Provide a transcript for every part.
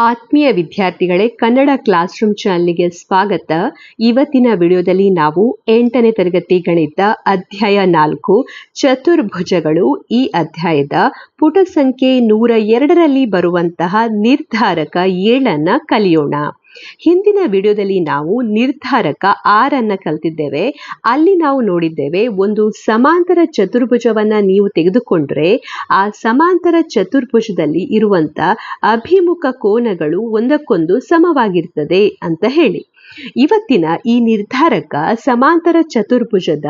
ಆತ್ಮೀಯ ವಿದ್ಯಾರ್ಥಿಗಳೇ, Kannada class room ಚಾನಲ್ಗೆ ಸ್ವಾಗತ. ಇವತ್ತಿನ ವಿಡಿಯೋದಲ್ಲಿ ನಾವು 8ನೇ ತರಗತಿ ಗಣಿತ ಅಧ್ಯಾಯ 4 ಚತುರ್ಭುಜಗಳು ಈ ಅಧ್ಯಾಯದ ಪುಟ ಸಂಖ್ಯೆ 102ರಲ್ಲಿ ಬರುವಂತಹ ನಿರ್ಧಾರಕ 7 ಕಲಿಯೋಣ. ಹಿಂದಿನ ವಿಡಿಯೋದಲ್ಲಿ ನಾವು ನಿರ್ಧಾರಕ 6 ಕಲ್ತಿದ್ದೇವೆ. ಅಲ್ಲಿ ನಾವು ನೋಡಿದ್ದೇವೆ, ಒಂದು ಸಮಾಂತರ ಚತುರ್ಭುಜವನ್ನ ನೀವು ತೆಗೆದುಕೊಂಡ್ರೆ ಆ ಸಮಾಂತರ ಚತುರ್ಭುಜದಲ್ಲಿ ಇರುವಂತ ಅಭಿಮುಖ ಕೋನಗಳು ಒಂದಕ್ಕೊಂದು ಸಮವಾಗಿರ್ತದೆ ಅಂತ ಹೇಳಿ. ಇವತ್ತಿನ ಈ ನಿರ್ಧಾರಕ ಸಮಾಂತರ ಚತುರ್ಭುಜದ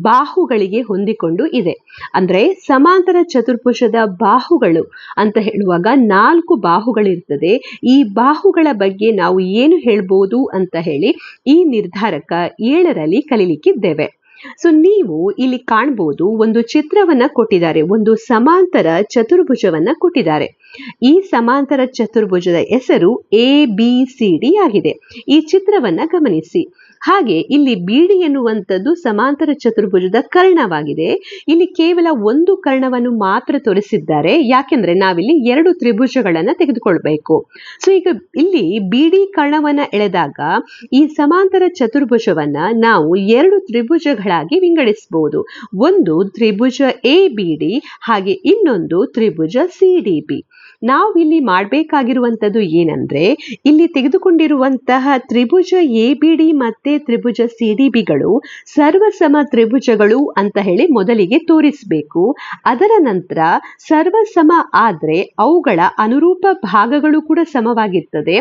ಬಾಹುಗಳಿಗೆ ಹೊಂದಿಕೊಂಡು ಇದೆ. ಅಂದ್ರೆ ಸಮಾಂತರ ಚತುರ್ಭುಜದ ಬಾಹುಗಳು ಅಂತ ಹೇಳುವಾಗ 4 ಬಾಹುಗಳಿರ್ತದೆ. ಈ ಬಾಹುಗಳ ಬಗ್ಗೆ ನಾವು ಏನು ಹೇಳ್ಬೋದು ಅಂತ ಹೇಳಿ ಈ ನಿರ್ಧಾರಕ 7ರಲ್ಲಿ ಕಲಿಲಿಕ್ಕಿದ್ದೇವೆ. ಸೊ ನೀವು ಇಲ್ಲಿ ಕಾಣ್ಬೋದು, ಒಂದು ಚಿತ್ರವನ್ನ ಕೊಟ್ಟಿದ್ದಾರೆ, ಒಂದು ಸಮಾಂತರ ಚತುರ್ಭುಜವನ್ನ ಕೊಟ್ಟಿದ್ದಾರೆ. ಈ ಸಮಾಂತರ ಚತುರ್ಭುಜದ ಹೆಸರು ABCD ಆಗಿದೆ. ಈ ಚಿತ್ರವನ್ನ ಗಮನಿಸಿ. ಹಾಗೆ ಇಲ್ಲಿ BD ಎನ್ನುವಂಥದ್ದು ಸಮಾಂತರ ಚತುರ್ಭುಜದ ಕರ್ಣವಾಗಿದೆ. ಇಲ್ಲಿ ಕೇವಲ ಒಂದು ಕರ್ಣವನ್ನು ಮಾತ್ರ ತೋರಿಸಿದ್ದಾರೆ, ಯಾಕೆಂದ್ರೆ ನಾವಿಲ್ಲಿ 2 ತ್ರಿಭುಜಗಳನ್ನ ತೆಗೆದುಕೊಳ್ಬೇಕು. ಸೊ ಈಗ ಇಲ್ಲಿ BD ಕರ್ಣವನ್ನ ಎಳೆದಾಗ ಈ ಸಮಾಂತರ ಚತುರ್ಭುಜವನ್ನ ನಾವು 2 ತ್ರಿಭುಜಗಳಾಗಿ ವಿಂಗಡಿಸಬಹುದು. ಒಂದು ತ್ರಿಭುಜ ABD ಹಾಗೆ ಇನ್ನೊಂದು ತ್ರಿಭುಜ CDB. ನಾವು ಇಲ್ಲಿ ಮಾಡಬೇಕಾಗಿರುವಂತದ್ದು ಏನಂದ್ರೆ, ಇಲ್ಲಿ ತೆಗೆದುಕೊಂಡಿರುವಂತಹ ತ್ರಿಭುಜ ABD ಮತ್ತೆ ತ್ರಿಭುಜ CDBಗಳು ಸರ್ವಸಮ ತ್ರಿಭುಜಗಳು ಅಂತ ಹೇಳಿ ಮೊದಲಿಗೆ ತೋರಿಸಬೇಕು. ಅದರ ನಂತರ ಸರ್ವಸಮ ಆದ್ರೆ ಅವುಗಳ ಅನುರೂಪ ಭಾಗಗಳು ಕೂಡ ಸಮವಾಗಿರ್ತದೆ.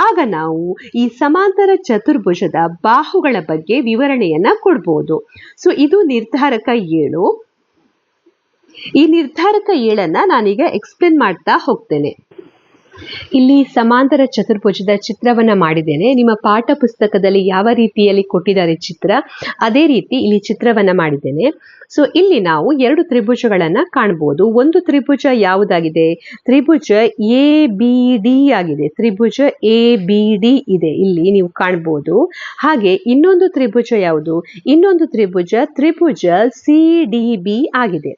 ಆಗ ನಾವು ಈ ಸಮಾಂತರ ಚತುರ್ಭುಜದ ಬಾಹುಗಳ ಬಗ್ಗೆ ವಿವರಣೆಯನ್ನ ಕೊಡ್ಬೋದು. ಸೊ ಇದು ನಿರ್ಧಾರಕ 7. ಈ ನಿರ್ಧಾರಕ 7 ನಾನೀಗ ಎಕ್ಸ್ಪ್ಲೇನ್ ಮಾಡ್ತಾ ಹೋಗ್ತೇನೆ. ಇಲ್ಲಿ ಸಮಾಂತರ ಚತುರ್ಭುಜದ ಚಿತ್ರವನ್ನ ಮಾಡಿದ್ದೇನೆ. ನಿಮ್ಮ ಪಾಠ ಪುಸ್ತಕದಲ್ಲಿ ಯಾವ ರೀತಿಯಲ್ಲಿ ಕೊಟ್ಟಿದ್ದಾರೆ ಚಿತ್ರ, ಅದೇ ರೀತಿ ಇಲ್ಲಿ ಚಿತ್ರವನ್ನ ಮಾಡಿದ್ದೇನೆ. ಸೊ ಇಲ್ಲಿ ನಾವು 2 ತ್ರಿಭುಜಗಳನ್ನ ಕಾಣಬಹುದು. ಒಂದು ತ್ರಿಭುಜ ಯಾವುದಾಗಿದೆ? ತ್ರಿಭುಜ ABD ಆಗಿದೆ. ತ್ರಿಭುಜ ABD ಇದೆ, ಇಲ್ಲಿ ನೀವು ಕಾಣಬಹುದು. ಹಾಗೆ ಇನ್ನೊಂದು ತ್ರಿಭುಜ ಯಾವುದು? ಇನ್ನೊಂದು ತ್ರಿಭುಜ CDB ಆಗಿದೆ.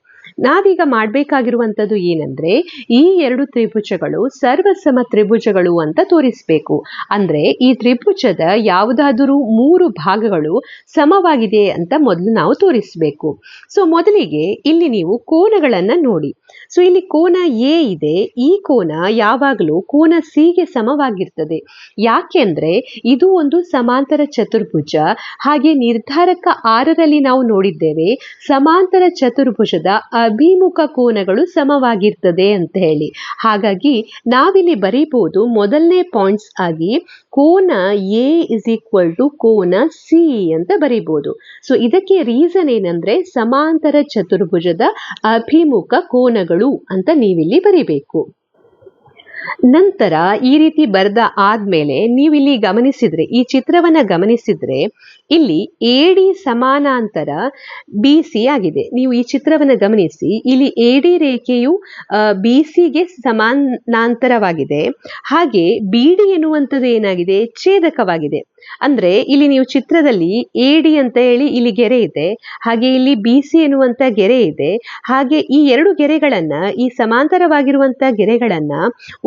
ನಾವೀಗ ಮಾಡಬೇಕಾಗಿರುವಂಥದ್ದು ಏನಂದ್ರೆ, ಈ 2 ತ್ರಿಭುಜಗಳು ಸರ್ವಸಮ ತ್ರಿಭುಜಗಳು ಅಂತ ತೋರಿಸಬೇಕು. ಅಂದ್ರೆ ಈ ತ್ರಿಭುಜದ ಯಾವುದಾದರೂ 3 ಭಾಗಗಳು ಸಮವಾಗಿದೆ ಅಂತ ಮೊದಲು ನಾವು ತೋರಿಸಬೇಕು. ಸೊ ಮೊದಲಿಗೆ ಇಲ್ಲಿ ನೀವು ಕೋನಗಳನ್ನ ನೋಡಿ. ಸೊ ಇಲ್ಲಿ ಕೋನ A ಇದೆ. ಈ ಕೋನ ಯಾವಾಗಲೂ ಕೋನ C ಗೆ ಸಮವಾಗಿರ್ತದೆ. ಯಾಕೆಂದ್ರೆ ಇದು ಒಂದು ಸಮಾಂತರ ಚತುರ್ಭುಜ. ಹಾಗೆ ನಿರ್ಧಾರಕ 6ರಲ್ಲಿ ನಾವು ನೋಡಿದ್ದೇವೆ, ಸಮಾಂತರ ಚತುರ್ಭುಜದ ಅಭಿಮುಖ ಕೋನಗಳು ಸಮವಾಗಿರ್ತದೆ ಅಂತ ಹೇಳಿ. ಹಾಗಾಗಿ ನಾವಿಲ್ಲಿ ಬರೀಬಹುದು, ಮೊದಲನೇ ಪಾಯಿಂಟ್ಸ್ ಆಗಿ ಕೋನ A = ಕೋನ C ಅಂತ ಬರೀಬಹುದು. ಸೊ ಇದಕ್ಕೆ ರೀಸನ್ ಏನಂದ್ರೆ ಸಮಾಂತರ ಚತುರ್ಭುಜದ ಅಭಿಮುಖ ಕೋನಗಳು ಅಂತ ನೀವಿಲ್ಲಿ ಬರೀಬೇಕು. ನಂತರ ಈ ರೀತಿ ಬರೆದ ಆದ್ಮೇಲೆ ನೀವಿಲ್ಲಿ ಗಮನಿಸಿದ್ರೆ, ಈ ಚಿತ್ರವನ್ನ ಗಮನಿಸಿದ್ರೆ, ಇಲ್ಲಿ AD ಸಮಾನಾಂತರ BC ಆಗಿದೆ. ನೀವು ಈ ಚಿತ್ರವನ್ನ ಗಮನಿಸಿ, ಇಲ್ಲಿ AD ರೇಖೆಯು BCಗೆ ಸಮಾನಾಂತರವಾಗಿದೆ. ಹಾಗೆ BD ಎನ್ನುವಂಥದ್ದು ಏನಾಗಿದೆ? ಛೇದಕವಾಗಿದೆ. ಅಂದ್ರೆ ಇಲ್ಲಿ ನೀವು ಚಿತ್ರದಲ್ಲಿ AD ಅಂತ ಹೇಳಿ ಇಲ್ಲಿ ಗೆರೆ ಇದೆ, ಹಾಗೆ ಇಲ್ಲಿ BC ಎನ್ನುವಂತ ಗೆರೆ ಇದೆ. ಹಾಗೆ ಈ 2 ಗೆರೆಗಳನ್ನ, ಈ ಸಮಾಂತರವಾಗಿರುವಂತ ಗೆರೆಗಳನ್ನ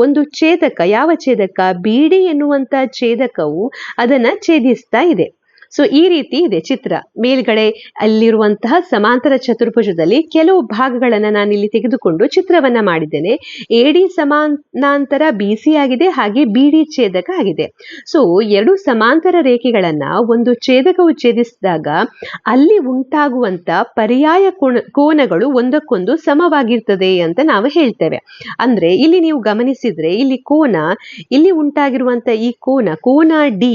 ಒಂದು ಛೇದಕ, ಯಾವ ಛೇದಕ? BD ಎನ್ನುವಂತ ಛೇದಕವು ಅದನ್ನ ಛೇದಿಸ್ತಾ ಇದೆ. ಸೊ ಈ ರೀತಿ ಇದೆ ಚಿತ್ರ. ಮೇಲ್ಗಡೆ ಅಲ್ಲಿರುವಂತಹ ಸಮಾಂತರ ಚತುರ್ಭುಜದಲ್ಲಿ ಕೆಲವು ಭಾಗಗಳನ್ನ ನಾನು ಇಲ್ಲಿ ತೆಗೆದುಕೊಂಡು ಚಿತ್ರವನ್ನ ಮಾಡಿದ್ದೇನೆ. AD ಸಮಾನಾಂತರ BC ಆಗಿದೆ, ಹಾಗೆ BD ಛೇದಕ ಆಗಿದೆ. ಸೊ 2 ಸಮಾಂತರ ರೇಖೆಗಳನ್ನ ಒಂದು ಛೇದಕವು ಛೇದಿಸಿದಾಗ ಅಲ್ಲಿ ಉಂಟಾಗುವಂತ ಪರ್ಯಾಯ ಕೋನಗಳು ಒಂದಕ್ಕೊಂದು ಸಮವಾಗಿರ್ತದೆ ಅಂತ ನಾವು ಹೇಳ್ತೇವೆ. ಅಂದ್ರೆ ಇಲ್ಲಿ ನೀವು ಗಮನಿಸಿದ್ರೆ, ಇಲ್ಲಿ ಕೋನ, ಇಲ್ಲಿ ಉಂಟಾಗಿರುವಂತ ಈ ಕೋನ D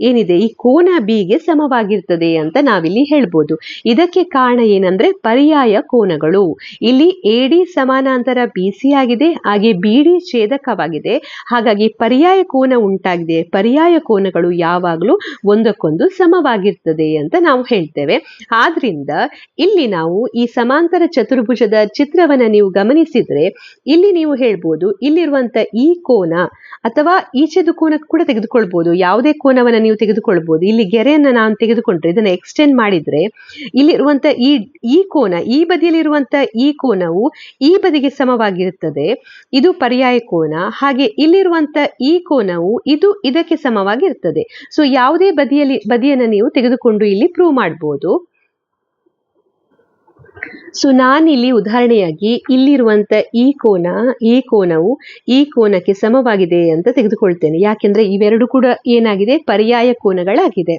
ಏನಿದೆ, ಈ ಕೋನ B ಗೆ ಸಮವಾಗಿರ್ತದೆ ಅಂತ ನಾವಿಲ್ಲಿ ಹೇಳ್ಬೋದು. ಇದಕ್ಕೆ ಕಾರಣ ಏನಂದ್ರೆ ಪರ್ಯಾಯ ಕೋನಗಳು. ಇಲ್ಲಿ AD ಸಮಾನಾಂತರ BC ಆಗಿದೆ, ಹಾಗೆ BD ಛೇದಕವಾಗಿದೆ. ಹಾಗಾಗಿ ಪರ್ಯಾಯ ಕೋನ ಉಂಟಾಗಿದೆ. ಪರ್ಯಾಯ ಕೋನಗಳು ಯಾವಾಗಲೂ ಒಂದಕ್ಕೊಂದು ಸಮವಾಗಿರ್ತದೆ ಅಂತ ನಾವು ಹೇಳ್ತೇವೆ. ಆದ್ರಿಂದ ಇಲ್ಲಿ ನಾವು ಈ ಸಮಾಂತರ ಚತುರ್ಭುಜದ ಚಿತ್ರವನ್ನ ನೀವು ಗಮನಿಸಿದ್ರೆ, ಇಲ್ಲಿ ನೀವು ಹೇಳ್ಬೋದು, ಇಲ್ಲಿರುವಂತ ಈ ಕೋನ ಅಥವಾ ಈಚೆದು ಕೋನ ಕೂಡ ತೆಗೆದುಕೊಳ್ಬಹುದು. ಯಾವುದೇ ಕೋನವನ್ನ ನೀವು ತೆಗೆದುಕೊಳ್ಬಹುದು. ಇಲ್ಲಿ ಗೆರೆಯನ್ನ ಇದನ್ನ ನಾನು ತೆಗೆದುಕೊಂಡ್ರೆ, ಇದನ್ನ ಎಕ್ಸ್ಟೆಂಡ್ ಮಾಡಿದ್ರೆ ಇಲ್ಲಿರುವಂತ ಈ ಕೋನ, ಈ ಬದಿಯಲ್ಲಿರುವಂತ ಈ ಕೋನವು ಈ ಬದಿಗೆ ಸಮವಾಗಿರುತ್ತದೆ, ಇದು ಪರ್ಯಾಯ ಕೋನ. ಹಾಗೆ ಇಲ್ಲಿರುವಂತ ಈ ಕೋನವು ಇದು ಇದಕ್ಕೆ ಸಮವಾಗಿರ್ತದೆ. ಸೊ ಯಾವುದೇ ಬದಿಯನ್ನು ನೀವು ತೆಗೆದುಕೊಂಡು ಇಲ್ಲಿ ಪ್ರೂವ್ ಮಾಡ್ಬೋದು. ಸೊ ನಾನಿಲ್ಲಿ ಉದಾಹರಣೆಯಾಗಿ ಇಲ್ಲಿರುವಂತ ಈ ಕೋನವು ಈ ಕೋನಕ್ಕೆ ಸಮವಾಗಿದೆ ಅಂತ ತೆಗೆದುಕೊಳ್ತೇನೆ. ಯಾಕೆಂದ್ರೆ ಇವೆರಡು ಕೂಡ ಏನಾಗಿದೆ, ಪರ್ಯಾಯ ಕೋನಗಳಾಗಿದೆ.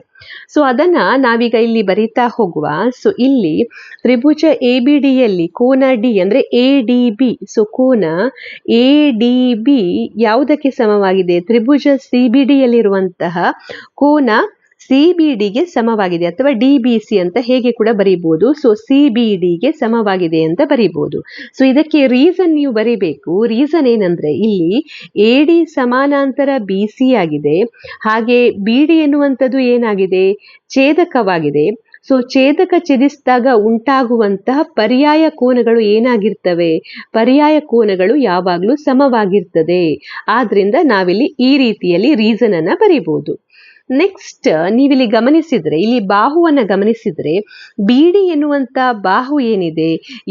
ಸೊ ಅದನ್ನ ನಾವೀಗ ಇಲ್ಲಿ ಬರೀತಾ ಹೋಗುವ. ಸೊ ಇಲ್ಲಿ ತ್ರಿಭುಜ ABD ಯಲ್ಲಿ ಕೋನ ಡಿ ಅಂದ್ರೆ ADB. ಸೊ ಕೋನ ADB ಯಾವುದಕ್ಕೆ ಸಮವಾಗಿದೆ, ತ್ರಿಭುಜ CBD ಯಲ್ಲಿರುವಂತಹ ಕೋನ CBD ಗೆ ಸಮವಾಗಿದೆ, ಅಥವಾ DBC ಅಂತ ಹೇಗೆ ಕೂಡ ಬರೀಬಹುದು. ಸೊ CBD ಗೆ ಸಮವಾಗಿದೆ ಅಂತ ಬರೀಬಹುದು. ಸೊ ಇದಕ್ಕೆ ರೀಸನ್ ನೀವು ಬರೀಬೇಕು. ರೀಸನ್ ಏನಂದ್ರೆ ಇಲ್ಲಿ AD ಸಮಾನಾಂತರ BC ಆಗಿದೆ, ಹಾಗೆ BD ಎನ್ನುವಂಥದ್ದು ಏನಾಗಿದೆ, ಛೇದಕವಾಗಿದೆ. ಸೊ ಛೇದಕ ಛೇದಿಸಿದಾಗ ಉಂಟಾಗುವಂತಹ ಪರ್ಯಾಯ ಕೋನಗಳು ಏನಾಗಿರ್ತವೆ, ಪರ್ಯಾಯ ಕೋನಗಳು ಯಾವಾಗಲೂ ಸಮವಾಗಿರ್ತದೆ. ಆದ್ರಿಂದ ನಾವಿಲ್ಲಿ ಈ ರೀತಿಯಲ್ಲಿ ರೀಸನ್ ಅನ್ನ ಬರೀಬಹುದು. ನೆಕ್ಸ್ಟ್ ನೀವಿಲ್ಲಿ ಗಮನಿಸಿದ್ರೆ, ಇಲ್ಲಿ ಬಾಹುವನ್ನ ಗಮನಿಸಿದ್ರೆ, BD ಎನ್ನುವಂತ ಬಾಹು ಏನಿದೆ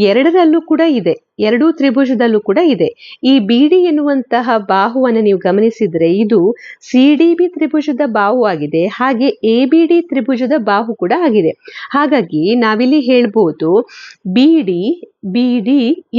ಎರಡರಲ್ಲೂ ಕೂಡ ಇದೆ, ಎರಡೂ ತ್ರಿಭುಜದಲ್ಲೂ ಕೂಡ ಇದೆ. ಈ BD ಎನ್ನುವಂತಹ ಬಾಹುವನ್ನು ನೀವು ಗಮನಿಸಿದ್ರೆ ಇದು CDB ತ್ರಿಭುಜದ ಬಾಹು ಆಗಿದೆ, ಹಾಗೆ ABD ತ್ರಿಭುಜದ ಬಾಹು ಕೂಡ ಆಗಿದೆ. ಹಾಗಾಗಿ ನಾವಿಲ್ಲಿ ಹೇಳ್ಬೋದು BD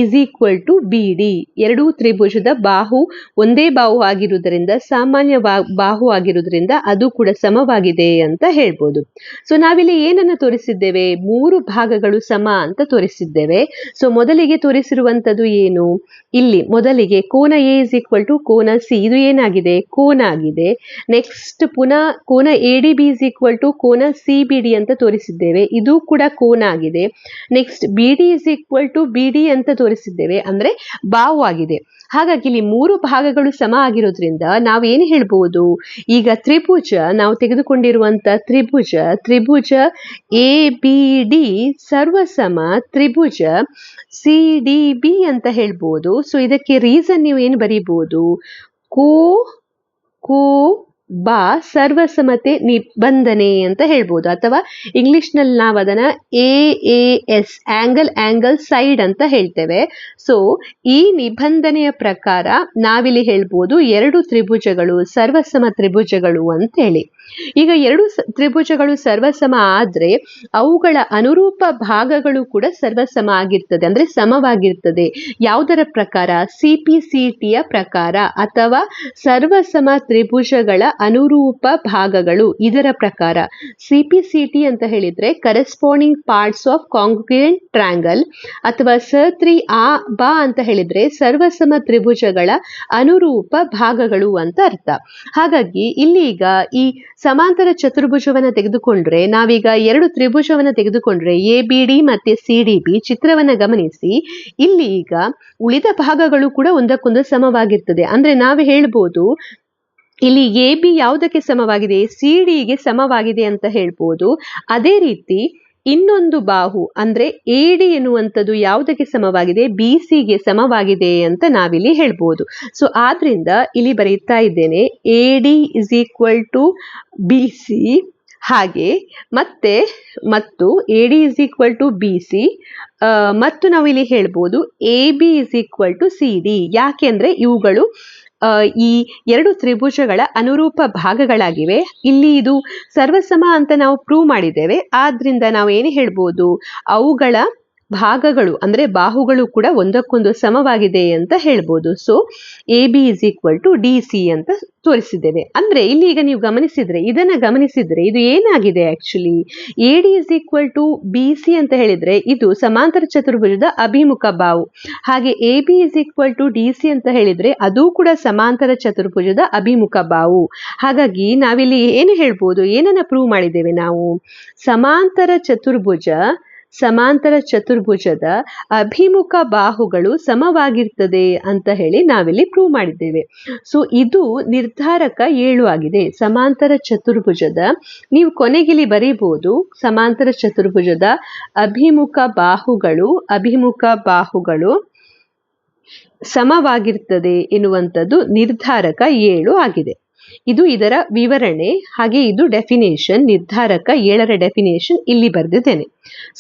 is equal to BD. ಎರಡೂ ತ್ರಿಭುಜದ ಬಾಹು ಒಂದೇ ಬಾಹು ಆಗಿರುವುದರಿಂದ, ಸಾಮಾನ್ಯ ಬಾಹು ಆಗಿರುವುದರಿಂದ ಅದು ಕೂಡ ಸಮವಾಗಿದೆ ಅಂತ ಹೇಳ್ಬೋದು. ಸೊ ನಾವಿಲ್ಲಿ ಏನನ್ನ ತೋರಿಸಿದ್ದೇವೆ, 3 ಭಾಗಗಳು ಸಮ ಅಂತ ತೋರಿಸಿದ್ದೇವೆ. ಸೊ ಮೊದಲಿಗೆ ತೋರಿಸಿರುವಂತದ್ದು ಏನು, ಇಲ್ಲಿ ಮೊದಲಿಗೆ ಕೋನ A ಇಸ್ ಈಕ್ವಲ್ ಟು ಕೋನ C, ಇದು ಏನಾಗಿದೆ, ಕೋನ ಆಗಿದೆ. ನೆಕ್ಸ್ಟ್ ಪುನಃ ಕೋನ ADB ಇಸ್ ಈಕ್ವಲ್ ಟು ಕೋನ CBD ಅಂತ ತೋರಿಸಿದ್ದೇವೆ, ಇದು ಕೂಡ ಕೋನ ಆಗಿದೆ. Next BD is equal to BD ಅಂತ ತೋರಿಸಿದ್ದೇವೆ, ಅಂದ್ರೆ ಬಾಹು ಆಗಿದೆ. ಹಾಗಾಗಿ ಇಲ್ಲಿ 3 ಭಾಗಗಳು ಸಮ ಆಗಿರೋದ್ರಿಂದ ನಾವು ಏನು ಹೇಳ್ಬೋದು, ಈಗ ತ್ರಿಭುಜ ನಾವು ತೆಗೆದುಕೊಂಡಿರುವಂತ ತ್ರಿಭುಜ ABD ಸರ್ವಸಮ ತ್ರಿಭುಜ CDB ಅಂತ ಹೇಳ್ಬೋದು. ಸೊ ಇದಕ್ಕೆ ರೀಸನ್ ನೀವು ಏನು ಬರೀಬಹುದು, ಕೋ ಬಾ ಸರ್ವಸಮತೆ ನಿಬಂಧನೆ ಅಂತ ಹೇಳ್ಬೋದು, ಅಥವಾ ಇಂಗ್ಲಿಷ್ ನಲ್ಲಿ ನಾವು ಅದನ್ನ AAS ಆಂಗಲ್ ಸೈಡ್ ಅಂತ ಹೇಳ್ತೇವೆ. ಸೊ ಈ ನಿಬಂಧನೆಯ ಪ್ರಕಾರ ನಾವಿಲ್ಲಿ ಹೇಳ್ಬೋದು ಎರಡು ತ್ರಿಭುಜಗಳು ಸರ್ವಸಮ ತ್ರಿಭುಜಗಳು ಅಂತ ಹೇಳಿ. ಈಗ ಎರಡು ತ್ರಿಭುಜಗಳು ಸರ್ವಸಮ ಆದ್ರೆ ಅವುಗಳ ಅನುರೂಪ ಭಾಗಗಳು ಕೂಡ ಸರ್ವಸಮ ಆಗಿರ್ತದೆ, ಅಂದ್ರೆ ಸಮವಾಗಿರ್ತದೆ. ಯಾವುದರ ಪ್ರಕಾರ, CPCTಯ ಪ್ರಕಾರ, ಅಥವಾ ಸರ್ವಸಮ ತ್ರಿಭುಜಗಳ ಅನುರೂಪ ಭಾಗಗಳು ಇದರ ಪ್ರಕಾರ. CPCT ಅಂತ ಹೇಳಿದ್ರೆ ಕರೆಸ್ಪಾಂಡಿಂಗ್ ಪಾರ್ಟ್ಸ್ ಆಫ್ ಕಾಂಗ್ರುಯೆಂಟ್ ಟ್ರಯಾಂಗಲ್, ಅಥವಾ C3A ಅಂತ ಹೇಳಿದ್ರೆ ಸರ್ವಸಮ ತ್ರಿಭುಜಗಳ ಅನುರೂಪ ಭಾಗಗಳು ಅಂತ ಅರ್ಥ. ಹಾಗಾಗಿ ಇಲ್ಲಿ ಈಗ ಈ ಸಮಾಂತರ ಚತುರ್ಭುಜವನ್ನ ತೆಗೆದುಕೊಂಡ್ರೆ, ನಾವೀಗ ಎರಡು ತ್ರಿಭುಜವನ್ನ ತೆಗೆದುಕೊಂಡ್ರೆ ABD ಮತ್ತೆ CDB ಚಿತ್ರವನ್ನ ಗಮನಿಸಿ, ಇಲ್ಲಿ ಈಗ ಉಳಿದ ಭಾಗಗಳು ಕೂಡ ಒಂದಕ್ಕೊಂದು ಸಮವಾಗಿರ್ತದೆ. ಅಂದ್ರೆ ನಾವು ಹೇಳ್ಬೋದು ಇಲ್ಲಿ AB ಯಾವುದಕ್ಕೆ ಸಮವಾಗಿದೆ, CDಗೆ ಸಮವಾಗಿದೆ ಅಂತ ಹೇಳ್ಬೋದು. ಅದೇ ರೀತಿ ಇನ್ನೊಂದು ಬಾಹು ಅಂದ್ರೆ AD ಎನ್ನುವಂಥದ್ದು ಯಾವುದಕ್ಕೆ ಸಮವಾಗಿದೆ, BCಗೆ ಸಮವಾಗಿದೆ ಅಂತ ನಾವಿಲ್ಲಿ ಹೇಳ್ಬೋದು. ಸೊ ಆದ್ರಿಂದ ಇಲ್ಲಿ ಬರೀತಾ ಇದ್ದೇನೆ AD is equal to BC, ಹಾಗೆ ಮತ್ತು AD is equal to BC, ಮತ್ತು ನಾವು ಇಲ್ಲಿ ಹೇಳ್ಬೋದು AB is equal to CD. ಯಾಕೆಂದ್ರೆ ಇವುಗಳು ಈ ಎರಡು ತ್ರಿಭುಜಗಳ ಅನುರೂಪ ಭಾಗಗಳಾಗಿವೆ. ಇಲ್ಲಿ ಇದು ಸರ್ವಸಮ ಅಂತ ನಾವು ಪ್ರೂವ್ ಮಾಡಿದ್ದೇವೆ. ಆದ್ರಿಂದ ನಾವು ಏನು ಹೇಳ್ಬೋದು, ಅವುಗಳ ಭಾಗಗಳು ಅಂದ್ರೆ ಬಾಹುಗಳು ಕೂಡ ಒಂದಕ್ಕೊಂದು ಸಮವಾಗಿದೆ ಅಂತ ಹೇಳ್ಬೋದು. So AB is equal to DC ಅಂತ ತೋರಿಸಿದ್ದೇವೆ. ಅಂದ್ರೆ ಇಲ್ಲಿ ಈಗ ನೀವು ಇದನ್ನ ಗಮನಿಸಿದ್ರೆ ಇದು ಏನಾಗಿದೆ, actually AD is equal to BC ಅಂತ ಹೇಳಿದ್ರೆ ಇದು ಸಮಾಂತರ ಚತುರ್ಭುಜದ ಅಭಿಮುಖ ಬಾಹು, ಹಾಗೆ AB is equal to DC ಅಂತ ಹೇಳಿದ್ರೆ ಅದು ಕೂಡ ಸಮಾಂತರ ಚತುರ್ಭುಜದ ಅಭಿಮುಖ ಬಾಹು. ಹಾಗಾಗಿ ನಾವಿಲ್ಲಿ ಏನು ಹೇಳ್ಬೋದು, ಏನನ್ನ ಪ್ರೂವ್ ಮಾಡಿದ್ದೇವೆ ನಾವು, ಸಮಾಂತರ ಚತುರ್ಭುಜದ ಅಭಿಮುಖ ಬಾಹುಗಳು ಸಮವಾಗಿರ್ತದೆ ಅಂತ ಹೇಳಿ ನಾವಿಲ್ಲಿ ಪ್ರೂವ್ ಮಾಡಿದ್ದೇವೆ. ಸೊ ಇದು ನಿರ್ಧಾರಕ 7 ಆಗಿದೆ. ಸಮಾಂತರ ಚತುರ್ಭುಜದ, ನೀವು ಕೊನೆಗಿಲಿ ಬರೀಬಹುದು, ಸಮಾಂತರ ಚತುರ್ಭುಜದ ಅಭಿಮುಖ ಬಾಹುಗಳು ಸಮವಾಗಿರ್ತದೆ ಎನ್ನುವಂಥದ್ದು ನಿರ್ಧಾರಕ 7 ಆಗಿದೆ. ಇದು ಇದರ ವಿವರಣೆ, ಹಾಗೆ ಇದು ಡೆಫಿನೇಷನ್, ನಿರ್ಧಾರಕ 7ರ ಡೆಫಿನೇಷನ್ ಇಲ್ಲಿ ಬರೆದಿದ್ದೇನೆ.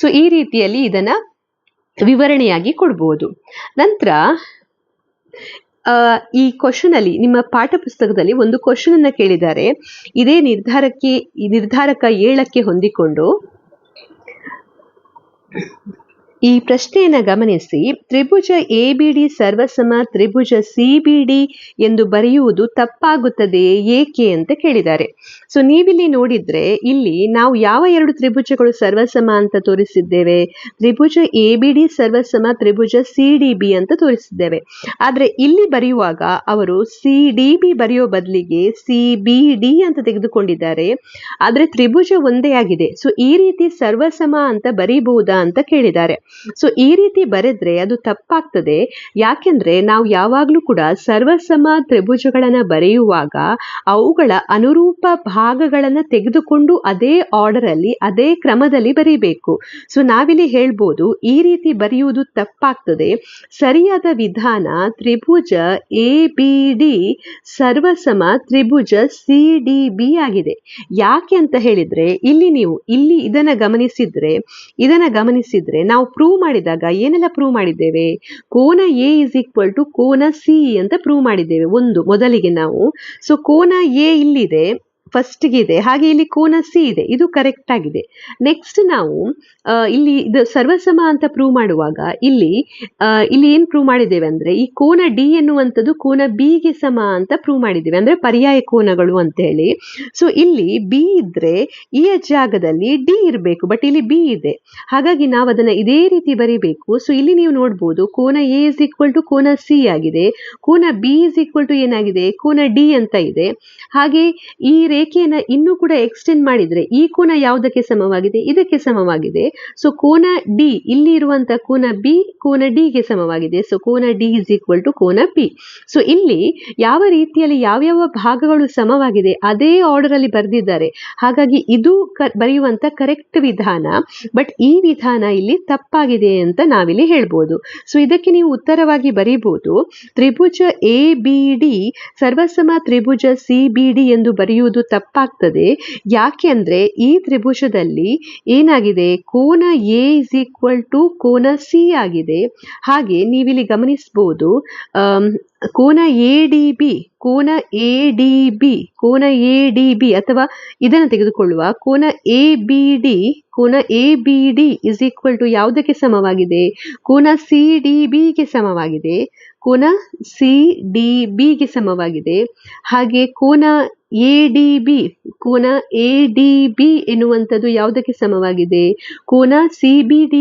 ಸೊ ಈ ರೀತಿಯಲ್ಲಿ ಇದನ್ನ ವಿವರಣೆಯಾಗಿ ಕೊಡ್ಬೋದು. ನಂತರ ಈ ಕ್ವಶನ್ ಅಲ್ಲಿ ನಿಮ್ಮ ಪಾಠ ಪುಸ್ತಕದಲ್ಲಿ ಒಂದು ಕ್ವಶನ್ ಅನ್ನ ಕೇಳಿದ್ದಾರೆ. ಇದೇ ನಿರ್ಧಾರಕ 7ಕ್ಕೆ ಹೊಂದಿಕೊಂಡು ಈ ಪ್ರಶ್ನೆಯನ್ನ ಗಮನಿಸಿ. ತ್ರಿಭುಜ ABD ಸರ್ವಸಮ ತ್ರಿಭುಜ CBD ಎಂದು ಬರೆಯುವುದು ತಪ್ಪಾಗುತ್ತದೆಯೇ, ಏಕೆ ಅಂತ ಕೇಳಿದ್ದಾರೆ. ಸೊ ನೀವಿಲ್ಲಿ ನೋಡಿದ್ರೆ ಇಲ್ಲಿ ನಾವು ಯಾವ 2 ತ್ರಿಭುಜಗಳು ಸರ್ವಸಮ ಅಂತ ತೋರಿಸಿದ್ದೇವೆ? ತ್ರಿಭುಜ ABD ಸರ್ವಸಮ ತ್ರಿಭುಜ CDB ಅಂತ ತೋರಿಸಿದ್ದೇವೆ. ಆದ್ರೆ ಇಲ್ಲಿ ಬರೆಯುವಾಗ ಅವರು CDB ಬರೆಯೋ ಬದಲಿಗೆ CBD ಅಂತ ತೆಗೆದುಕೊಂಡಿದ್ದಾರೆ. ಆದ್ರೆ ತ್ರಿಭುಜ ಒಂದೇ ಆಗಿದೆ. ಸೊ ಈ ರೀತಿ ಸರ್ವಸಮ ಅಂತ ಬರೀಬಹುದಾ ಅಂತ ಕೇಳಿದ್ದಾರೆ. ಸೊ ಈ ರೀತಿ ಬರೆದ್ರೆ ಅದು ತಪ್ಪಾಗ್ತದೆ. ಯಾಕೆಂದ್ರೆ ನಾವು ಯಾವಾಗ್ಲೂ ಕೂಡ ಸರ್ವಸಮ ತ್ರಿಭುಜಗಳನ್ನ ಬರೆಯುವಾಗ ಅವುಗಳ ಅನುರೂಪ ಭಾಗಗಳನ್ನ ತೆಗೆದುಕೊಂಡು ಅದೇ ಆರ್ಡರ್ ಅಲ್ಲಿ, ಅದೇ ಕ್ರಮದಲ್ಲಿ ಬರೀಬೇಕು. ಸೊ ನಾವಿಲ್ಲಿ ಹೇಳ್ಬೋದು ಈ ರೀತಿ ಬರೆಯುವುದು ತಪ್ಪಾಗ್ತದೆ. ಸರಿಯಾದ ವಿಧಾನ ತ್ರಿಭುಜ ABD ಸರ್ವಸಮ ತ್ರಿಭುಜ CDB ಆಗಿದೆ. ಯಾಕೆ ಅಂತ ಹೇಳಿದ್ರೆ ಇಲ್ಲಿ ಇದನ್ನ ಗಮನಿಸಿದ್ರೆ ನಾವು ಪ್ರೂವ್ ಮಾಡಿದಾಗ ಏನೆಲ್ಲ ಪ್ರೂವ್ ಮಾಡಿದ್ದೇವೆ? ಕೋನ A = ಕೋನ C ಅಂತ ಪ್ರೂವ್ ಮಾಡಿದ್ದೇವೆ ಮೊದಲಿಗೆ ನಾವು. ಸೊ ಕೋನ A ಇಲ್ಲಿದೆ, ಫಸ್ಟ್ಗೆ ಇದೆ, ಹಾಗೆ ಇಲ್ಲಿ ಕೋನ C ಇದೆ, ಇದು ಕರೆಕ್ಟ್ ಆಗಿದೆ. ನೆಕ್ಸ್ಟ್ ನಾವು ಇಲ್ಲಿ ಇದು ಸರ್ವಸಮ ಅಂತ ಪ್ರೂವ್ ಮಾಡುವಾಗ ಇಲ್ಲಿ ಏನ್ ಪ್ರೂವ್ ಮಾಡಿದ್ದೇವೆ ಅಂದ್ರೆ ಈ ಕೋನ D ಎನ್ನುವಂಥದ್ದು ಕೋನ B ಗೆ ಸಮ ಅಂತ ಪ್ರೂವ್ ಮಾಡಿದ್ದೇವೆ, ಅಂದ್ರೆ ಪರ್ಯಾಯ ಕೋನಗಳು ಅಂತ ಹೇಳಿ. ಸೊ ಇಲ್ಲಿ B ಇದ್ರೆ ಈ ಜಾಗದಲ್ಲಿ D ಇರಬೇಕು, ಬಟ್ ಇಲ್ಲಿ B ಇದೆ, ಹಾಗಾಗಿ ನಾವು ಅದನ್ನ ಇದೇ ರೀತಿ ಬರೀಬೇಕು. ಸೊ ಇಲ್ಲಿ ನೀವು ನೋಡ್ಬೋದು ಕೋನ A = ಕೋನ C ಆಗಿದೆ, ಕೋನ B = ಏನಾಗಿದೆ? ಕೋನ D ಅಂತ ಇದೆ. ಹಾಗೆ ಈ ರೇಖೆಯನ್ನ ಇನ್ನೂ ಕೂಡ ಎಕ್ಸ್ಟೆಂಡ್ ಮಾಡಿದ್ರೆ ಈ ಕೋನ ಯಾವುದಕ್ಕೆ ಸಮವಾಗಿದೆ? ಇದಕ್ಕೆ ಸಮವಾಗಿದೆ. ಸೊ ಕೋನ D, ಇಲ್ಲಿ ಇರುವಂತ ಕೋನ B ಕೋನ D ಗೆ ಸಮವಾಗಿದೆ. ಸೊ ಕೋನ D = ಕೋನ P. ಸೊ ಇಲ್ಲಿ ಯಾವ ರೀತಿಯಲ್ಲಿ ಯಾವ್ಯಾವ ಭಾಗಗಳು ಸಮವಾಗಿದೆ ಅದೇ ಆರ್ಡರ್ ಅಲ್ಲಿ ಬರೆದಿದ್ದಾರೆ. ಹಾಗಾಗಿ ಇದು ಬರೆಯುವಂತ ಕರೆಕ್ಟ್ ವಿಧಾನ. ಬಟ್ ಈ ವಿಧಾನ ಇಲ್ಲಿ ತಪ್ಪಾಗಿದೆ ಅಂತ ನಾವಿಲ್ಲಿ ಹೇಳ್ಬೋದು. ಸೊ ಇದಕ್ಕೆ ನೀವು ಉತ್ತರವಾಗಿ ಬರೀಬಹುದು, ತ್ರಿಭುಜ ABD ಸರ್ವಸಮ ತ್ರಿಭುಜ CBD ಎಂದು ಬರೆಯುವುದು ತಪ್ಪಾಗ್ತದೆ. ಯಾಕೆ ಅಂದ್ರೆ ಈ ತ್ರಿಭುಜದಲ್ಲಿ ಏನಾಗಿದೆ? ಕೋನ A = ಕೋನ C ಆಗಿದೆ. ಹಾಗೆ ನೀವಿಲ್ಲಿ ಗಮನಿಸಬಹುದು ಕೋನ ADB ಅಥವಾ ಇದನ್ನು ತೆಗೆದುಕೊಳ್ಳುವ ಕೋನ ABD = ಯಾವುದಕ್ಕೆ ಸಮವಾಗಿದೆ? ಕೋನ CDB ಗೆ ಸಮವಾಗಿದೆ. ಕೋನ CDB ಗೆ ಸಮವಾಗಿದೆ. ಹಾಗೆ ಕೋನ ADB ಎನ್ನುವಂಥದ್ದು ಯಾವುದಕ್ಕೆ ಸಮವಾಗಿದೆ? ಕೋನ CBD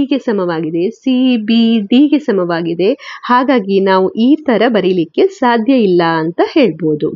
ಗೆ ಸಮವಾಗಿದೆ. ಹಾಗಾಗಿ ನಾವು ಈ ತರ ಬರೀಲಿಕ್ಕೆ ಸಾಧ್ಯ ಇಲ್ಲ ಅಂತ ಹೇಳ್ಬೋದು.